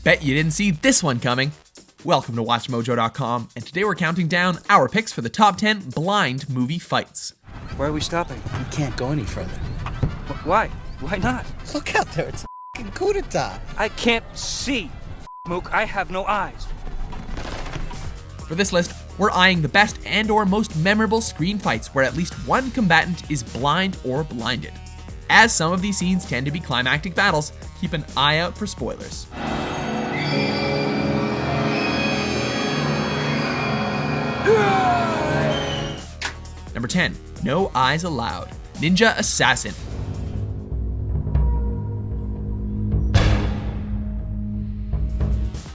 Bet you didn't see this one coming. Welcome to WatchMojo.com, and today we're counting down our picks for the top 10 blind movie fights. Why are we stopping? You can't go any further. Why? Why not? Look out there, it's a f***ing coup d'etat. I can't see. Mook, I have no eyes. For this list, we're eyeing the best and or most memorable screen fights where at least one combatant is blind or blinded. As some of these scenes tend to be climactic battles, keep an eye out for spoilers. Number 10, No Eyes Allowed, Ninja Assassin.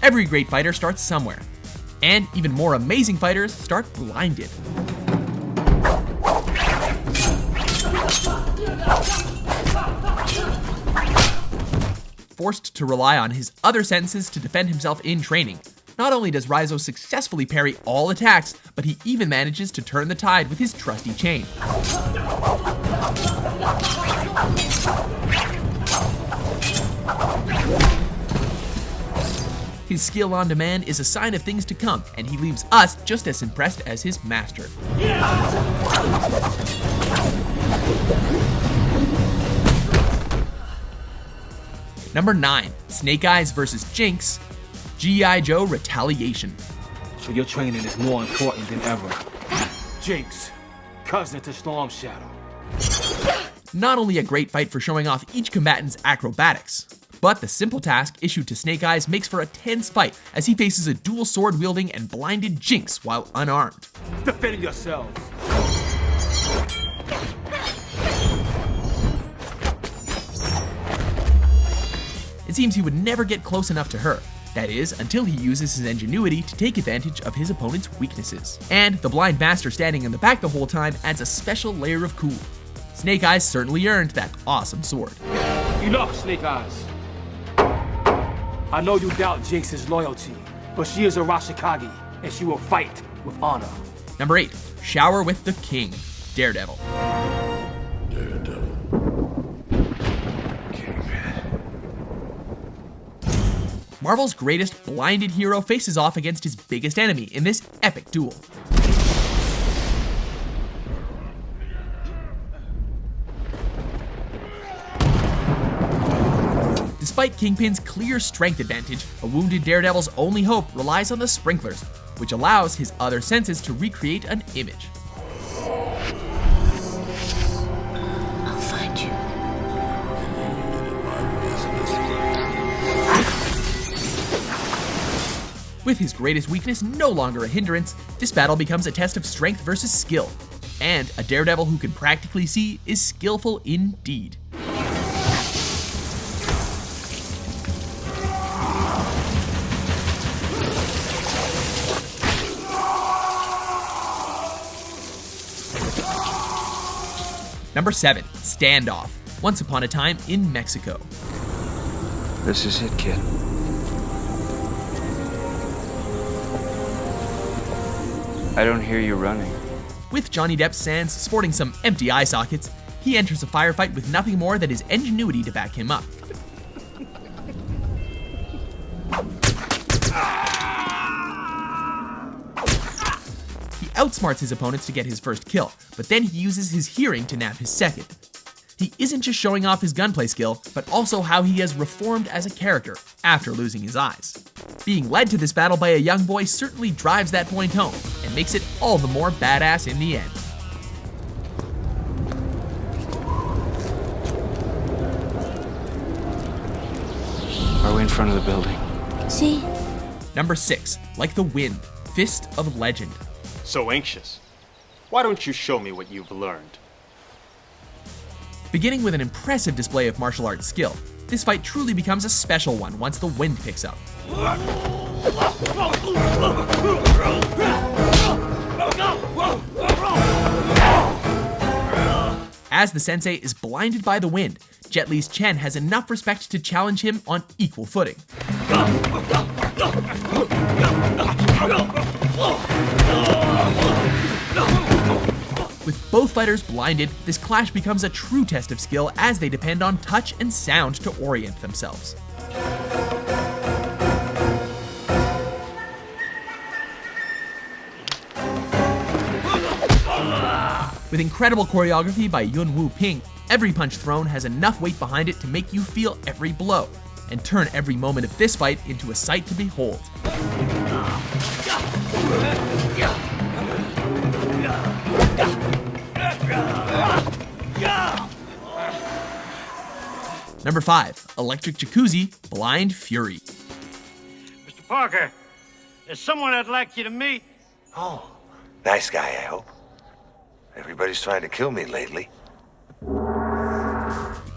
Every great fighter starts somewhere, and even more amazing fighters start blinded. Forced to rely on his other senses to defend himself in training, not only does Raizo successfully parry all attacks, but he even manages to turn the tide with his trusty chain. His skill on demand is a sign of things to come, and he leaves us just as impressed as his master. Number 9, Snake Eyes vs. Jinx, G.I. Joe Retaliation. So your training is more important than ever. Jinx, cousin to Storm Shadow. Not only a great fight for showing off each combatant's acrobatics, but the simple task issued to Snake Eyes makes for a tense fight as he faces a dual sword-wielding and blinded Jinx while unarmed. Defend yourselves. It seems he would never get close enough to her. That is, until he uses his ingenuity to take advantage of his opponent's weaknesses. And the blind master standing in the back the whole time adds a special layer of cool. Snake Eyes certainly earned that awesome sword. Enough, Snake Eyes. I know you doubt Jinx's loyalty, but she is a Rashikage, and she will fight with honor. Number 8, Shower with the King, Daredevil. Daredevil. Kingpin. Marvel's greatest blinded hero faces off against his biggest enemy in this epic duel. Despite Kingpin's clear strength advantage, a wounded Daredevil's only hope relies on the sprinklers, which allows his other senses to recreate an image. I'll find you. With his greatest weakness no longer a hindrance, this battle becomes a test of strength versus skill. And a Daredevil who can practically see is skillful indeed. Number 7, Standoff, Once Upon a Time in Mexico. This is it, kid. I don't hear you running. With Johnny Depp's Sans sporting some empty eye sockets, he enters a firefight with nothing more than his ingenuity to back him up. He outsmarts his opponents to get his first kill, but then he uses his hearing to nab his second. He isn't just showing off his gunplay skill, but also how he has reformed as a character after losing his eyes. Being led to this battle by a young boy certainly drives that point home, and makes it all the more badass in the end. Are we in front of the building? See? Number 6, Like the Wind, Fist of Legend. So anxious. Why don't you show me what you've learned? Beginning with an impressive display of martial arts skill, this fight truly becomes a special one once the wind picks up. As the sensei is blinded by the wind, Jet Li's Chen has enough respect to challenge him on equal footing. With both fighters blinded, this clash becomes a true test of skill as they depend on touch and sound to orient themselves. With incredible choreography by Yun Woo Ping, every punch thrown has enough weight behind it to make you feel every blow, and turn every moment of this fight into a sight to behold. Number 5, Electric Jacuzzi, Blind Fury. Mr. Parker, there's someone I'd like you to meet. Oh, nice guy, I hope. Everybody's trying to kill me lately.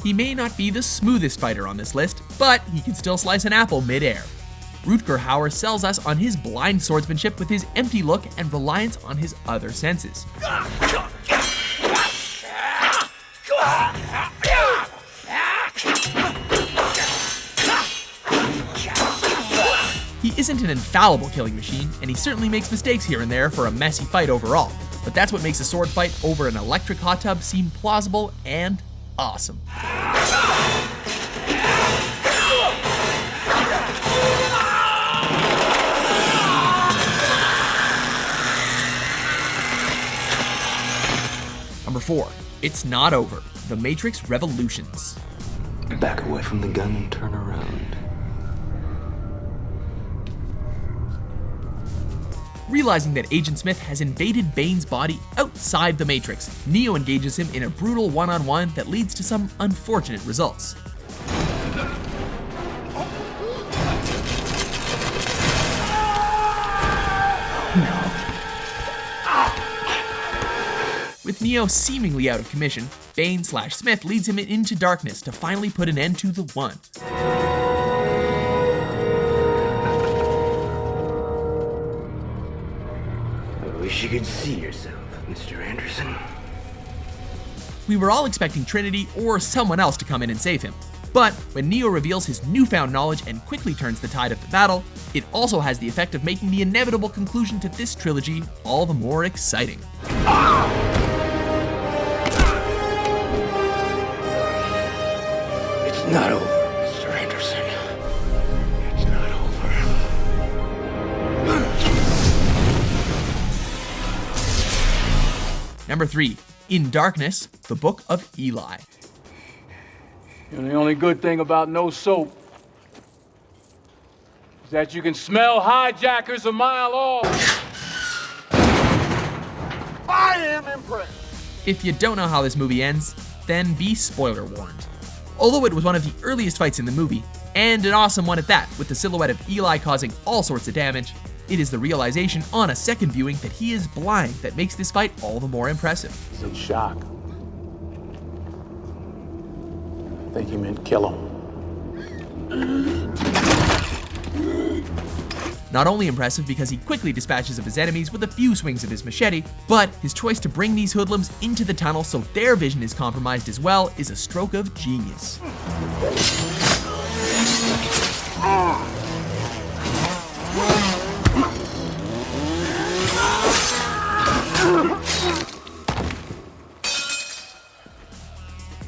He may not be the smoothest fighter on this list, but he can still slice an apple mid-air. Rutger Hauer sells us on his blind swordsmanship with his empty look and reliance on his other senses. He isn't an infallible killing machine, and he certainly makes mistakes here and there for a messy fight overall, but that's what makes a sword fight over an electric hot tub seem plausible and awesome. Number 4, It's Not Over, The Matrix Revolutions. Back away from the gun and turn around. Realizing that Agent Smith has invaded Bane's body outside the Matrix, Neo engages him in a brutal one-on-one that leads to some unfortunate results. With Neo seemingly out of commission, Bane/Smith leads him into darkness to finally put an end to the one. I wish you could see yourself, Mr. Anderson. We were all expecting Trinity or someone else to come in and save him. But when Neo reveals his newfound knowledge and quickly turns the tide of the battle, it also has the effect of making the inevitable conclusion to this trilogy all the more exciting. It's not over, Mr. Anderson. It's not over. Number 3, In Darkness, The Book of Eli. And the only good thing about no soap is that you can smell hijackers a mile off. I am impressed. If you don't know how this movie ends, then be spoiler warned. Although it was one of the earliest fights in the movie, and an awesome one at that, with the silhouette of Eli causing all sorts of damage, it is the realization on a second viewing that he is blind that makes this fight all the more impressive. He's in shock. I think he meant kill him. Not only impressive because he quickly dispatches of his enemies with a few swings of his machete, but his choice to bring these hoodlums into the tunnel so their vision is compromised as well is a stroke of genius.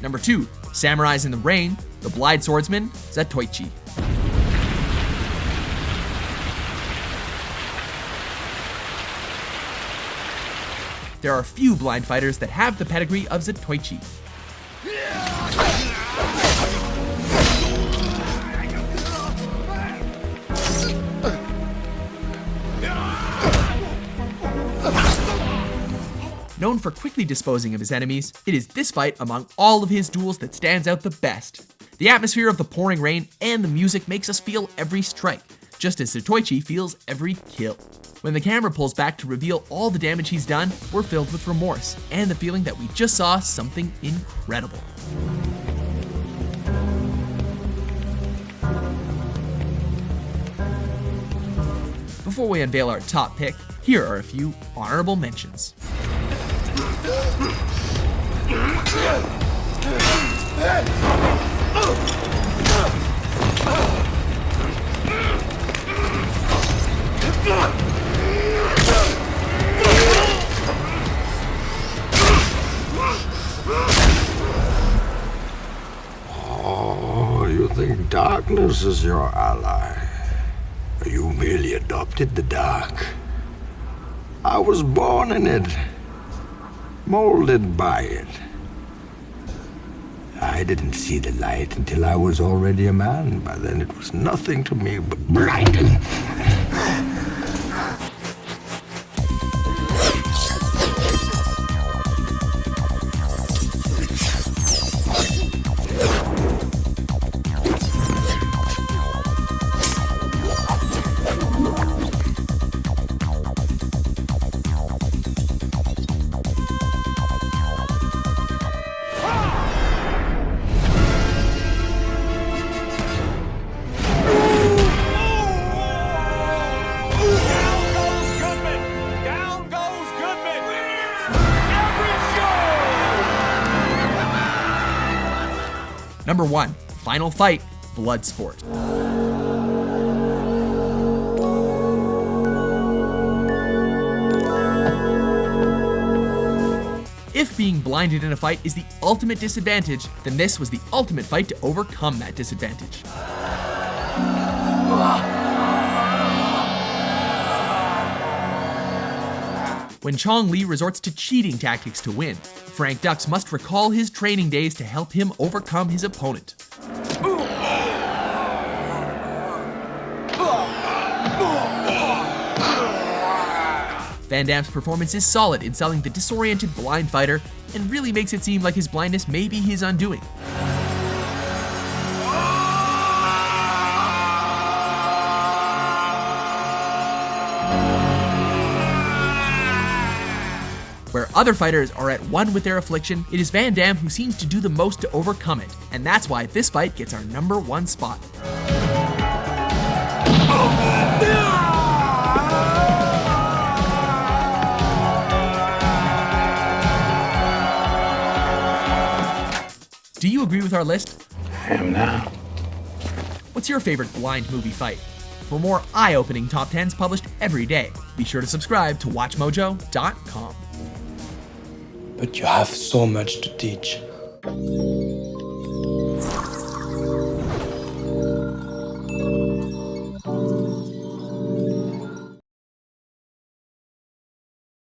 Number 2, Samurais in the Rain, The Blind Swordsman, Zatoichi. There are few blind fighters that have the pedigree of Zatoichi. Known for quickly disposing of his enemies, it is this fight among all of his duels that stands out the best. The atmosphere of the pouring rain and the music makes us feel every strike, just as Zatoichi feels every kill. When the camera pulls back to reveal all the damage he's done, we're filled with remorse and the feeling that we just saw something incredible. Before we unveil our top pick, here are a few honorable mentions. Oh, you think darkness is your ally? You merely adopted the dark. I was born in it. molded by it. I didn't see the light until I was already a man. By then it was nothing to me but blinding. Number 1. Final fight, Bloodsport. If being blinded in a fight is the ultimate disadvantage, then this was the ultimate fight to overcome that disadvantage. When Chong Li resorts to cheating tactics to win, Frank Dux must recall his training days to help him overcome his opponent. Van Damme's performance is solid in selling the disoriented blind fighter and really makes it seem like his blindness may be his undoing. Where other fighters are at one with their affliction, it is Van Damme who seems to do the most to overcome it, and that's why this fight gets our number 1 spot. Do you agree with our list? I am now. What's your favorite blind movie fight? For more eye-opening top 10s published every day, be sure to subscribe to WatchMojo.com. But you have so much to teach.